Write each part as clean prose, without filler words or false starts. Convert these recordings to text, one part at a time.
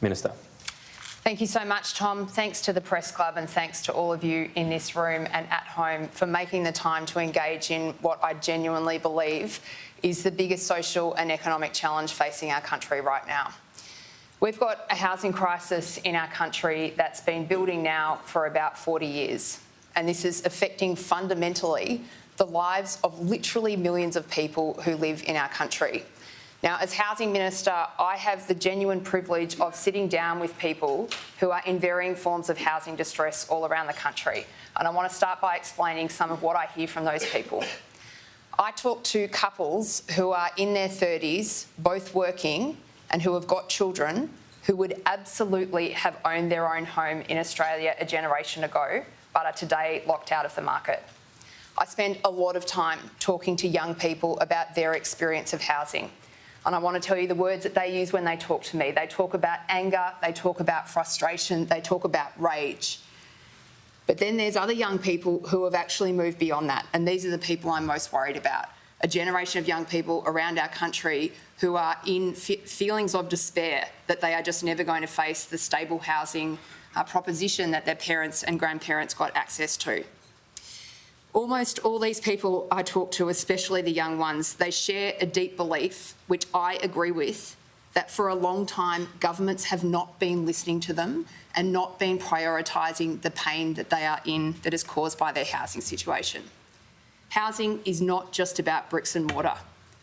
Minister. Thank you so much, Tom. Thanks to the Press Club and thanks to all of you in this room and at home for making the time to engage in what I genuinely believe is the biggest social and economic challenge facing our country right now. We've got a housing crisis in our country that's been building now for about 40 years, and this is affecting fundamentally the lives of literally millions of people who live in our country. Now, as Housing Minister, I have the genuine privilege of sitting down with people who are in varying forms of housing distress all around the country. And I want to start by explaining some of what I hear from those people. I talk to couples who are in their 30s, both working, and who have got children who would absolutely have owned their own home in Australia a generation ago, but are today locked out of the market. I spend a lot of time talking to young people about their experience of housing. And I want to tell you the words that they use when they talk to me. They talk about anger, they talk about frustration, they talk about rage. But then there's other young people who have actually moved beyond that, and these are the people I'm most worried about. A generation of young people around our country who are in feelings of despair that they are just never going to face the stable housing proposition that their parents and grandparents got access to. Almost all these people I talk to, especially the young ones, they share a deep belief, which I agree with, that for a long time governments have not been listening to them and not been prioritising the pain that they are in that is caused by their housing situation. Housing is not just about bricks and mortar.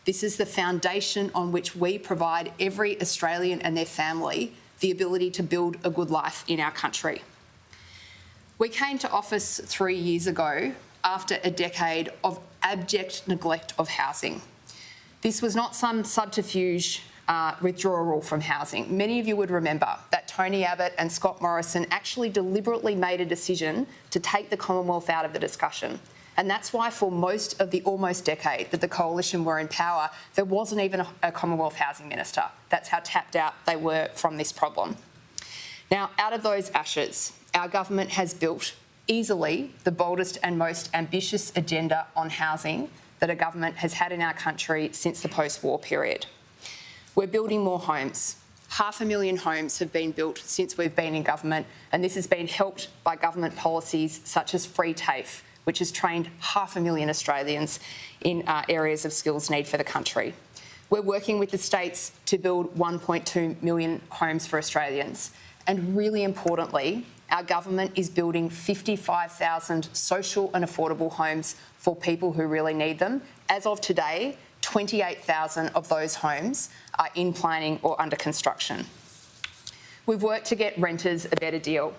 This is the foundation on which we provide every Australian and their family the ability to build a good life in our country. We came to office 3 years ago after a decade of abject neglect of housing. This was not some subterfuge withdrawal from housing. Many of you would remember that Tony Abbott and Scott Morrison actually deliberately made a decision to take the Commonwealth out of the discussion. And that's why for most of the almost decade that the Coalition were in power, there wasn't even a Commonwealth Housing Minister. That's how tapped out they were from this problem. Now, out of those ashes, our government has built easily the boldest and most ambitious agenda on housing that a government has had in our country since the post-war period. We're building more homes. 500,000 homes have been built since we've been in government, and this has been helped by government policies such as free TAFE, which has trained 500,000 Australians in areas of skills need for the country. We're working with the states to build 1.2 million homes for Australians. And really importantly, our government is building 55,000 social and affordable homes for people who really need them. As of today, 28,000 of those homes are in planning or under construction. We've worked to get renters a better deal.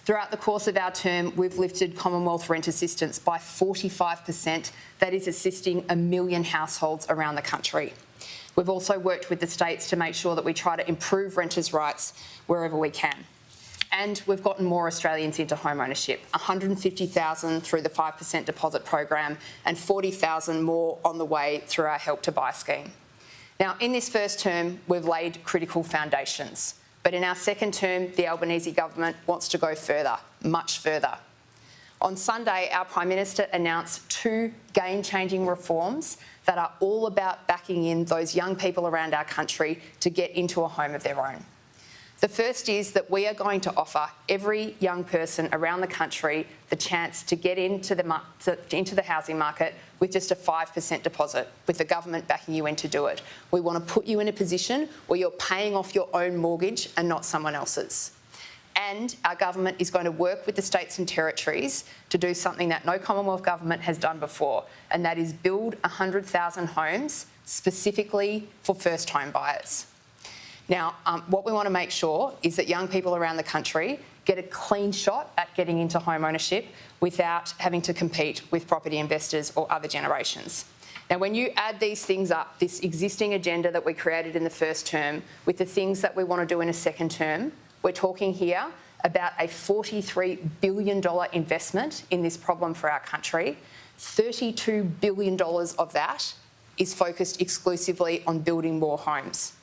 Throughout the course of our term, we've lifted Commonwealth rent assistance by 45%. That is assisting 1 million households around the country. We've also worked with the states to make sure that we try to improve renters' rights wherever we can. And we've gotten more Australians into home ownership, 150,000 through the 5% deposit program and 40,000 more on the way through our Help to Buy scheme. Now, in this first term, we've laid critical foundations. But in our second term, the Albanese government wants to go further, much further. On Sunday, our Prime Minister announced 2 game-changing reforms that are all about backing in those young people around our country to get into a home of their own. The first is that we are going to offer every young person around the country the chance to get into the housing market with just a 5% deposit, with the government backing you in to do it. We want to put you in a position where you're paying off your own mortgage and not someone else's. And our government is going to work with the states and territories to do something that no Commonwealth government has done before, and that is build 100,000 homes specifically for first home buyers. Now, what we want to make sure is that young people around the country get a clean shot at getting into home ownership without having to compete with property investors or other generations. Now, when you add these things up, this existing agenda that we created in the first term with the things that we want to do in a second term, we're talking here about a $43 billion investment in this problem for our country. $32 billion of that is focused exclusively on building more homes.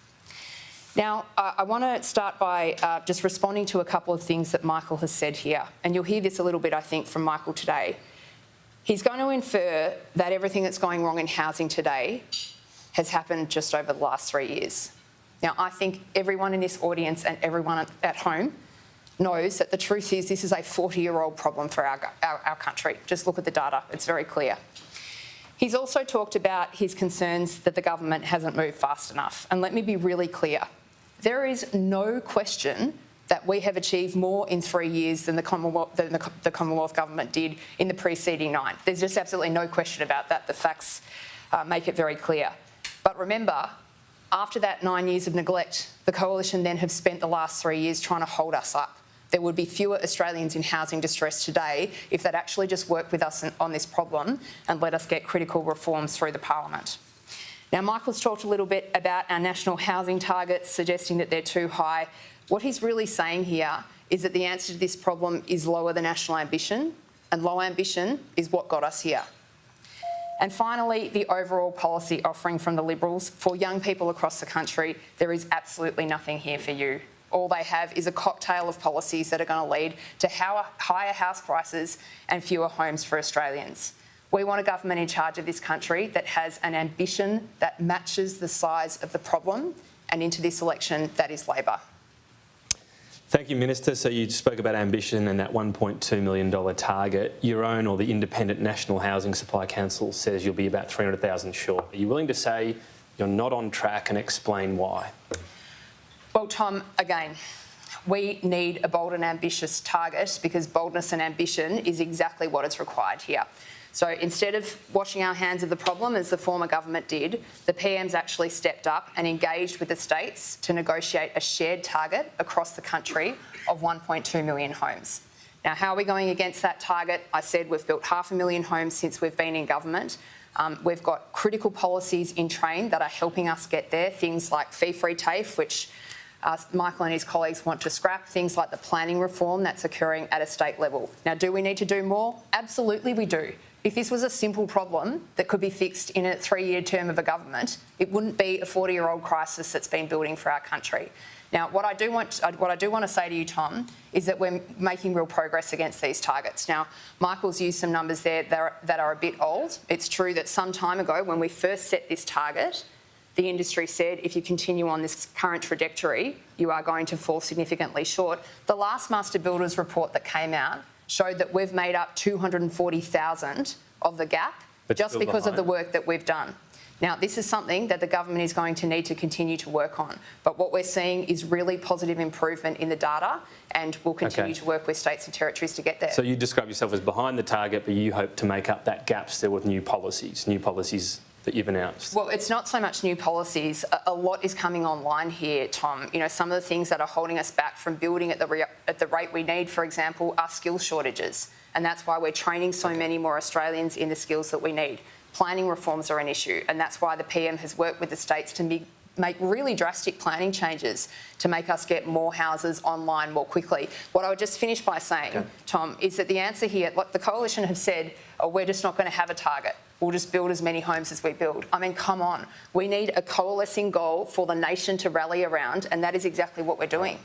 Now, I want to start by just responding to a couple of things that Michael has said here. And you'll hear this a little bit, I think, from Michael today. He's going to infer that everything that's going wrong in housing today has happened just over the last 3 years. Now, I think everyone in this audience and everyone at home knows that the truth is this is a 40-year-old problem for our country. Just look at the data, it's very clear. He's also talked about his concerns that the government hasn't moved fast enough. And let me be really clear. There is no question that we have achieved more in 3 years than the Commonwealth Government did in the preceding 9. There's just absolutely no question about that. The facts make it very clear. But remember, after that 9 years of neglect, the Coalition then have spent the last 3 years trying to hold us up. There would be fewer Australians in housing distress today if they'd actually just worked with us on this problem and let us get critical reforms through the Parliament. Now, Michael's talked a little bit about our national housing targets, suggesting that they're too high. What he's really saying here is that the answer to this problem is lower the national ambition, and low ambition is what got us here. And finally, the overall policy offering from the Liberals. For young people across the country, there is absolutely nothing here for you. All they have is a cocktail of policies that are going to lead to higher house prices and fewer homes for Australians. We want a government in charge of this country that has an ambition that matches the size of the problem, and into this election, that is Labor. Thank you, Minister. So you spoke about ambition and that $1.2 million target. Your own or the independent National Housing Supply Council says you'll be about 300,000 short. Are you willing to say you're not on track and explain why? Well, Tom, again, we need a bold and ambitious target because boldness and ambition is exactly what is required here. So instead of washing our hands of the problem, as the former government did, the PM's actually stepped up and engaged with the states to negotiate a shared target across the country of 1.2 million homes. Now, how are we going against that target? I said we've built 500,000 homes since we've been in government. We've got critical policies in train that are helping us get there, things like fee-free TAFE, which Michael and his colleagues want to scrap, things like the planning reform that's occurring at a state level. Now, do we need to do more? Absolutely we do. If this was a simple problem that could be fixed in a 3-year term of a government, it wouldn't be a 40-year-old crisis that's been building for our country. Now, what I do want to say to you, Tom, is that we're making real progress against these targets. Now, Michael's used some numbers there that are a bit old. It's true that some time ago, when we first set this target, the industry said, if you continue on this current trajectory, you are going to fall significantly short. The last Master Builders report that came out showed that we've made up 240,000 of the gap just because of the work that we've done. Now, this is something that the government is going to need to continue to work on. But what we're seeing is really positive improvement in the data, and we'll continue to work with states and territories to get there. So you describe yourself as behind the target, but you hope to make up that gap still with new policies that you've announced. Well, it's not so much new policies. A lot is coming online here, Tom. You know, some of the things that are holding us back from building at the rate we need, for example, are skills shortages. And that's why we're training so many more Australians in the skills that we need. Planning reforms are an issue, and that's why the PM has worked with the states to make really drastic planning changes to make us get more houses online more quickly. What I would just finish by saying, Tom, is that the answer here, like the Coalition have said, oh, we're just not going to have a target. We'll just build as many homes as we build. I mean, come on. We need a coalescing goal for the nation to rally around, and that is exactly what we're doing.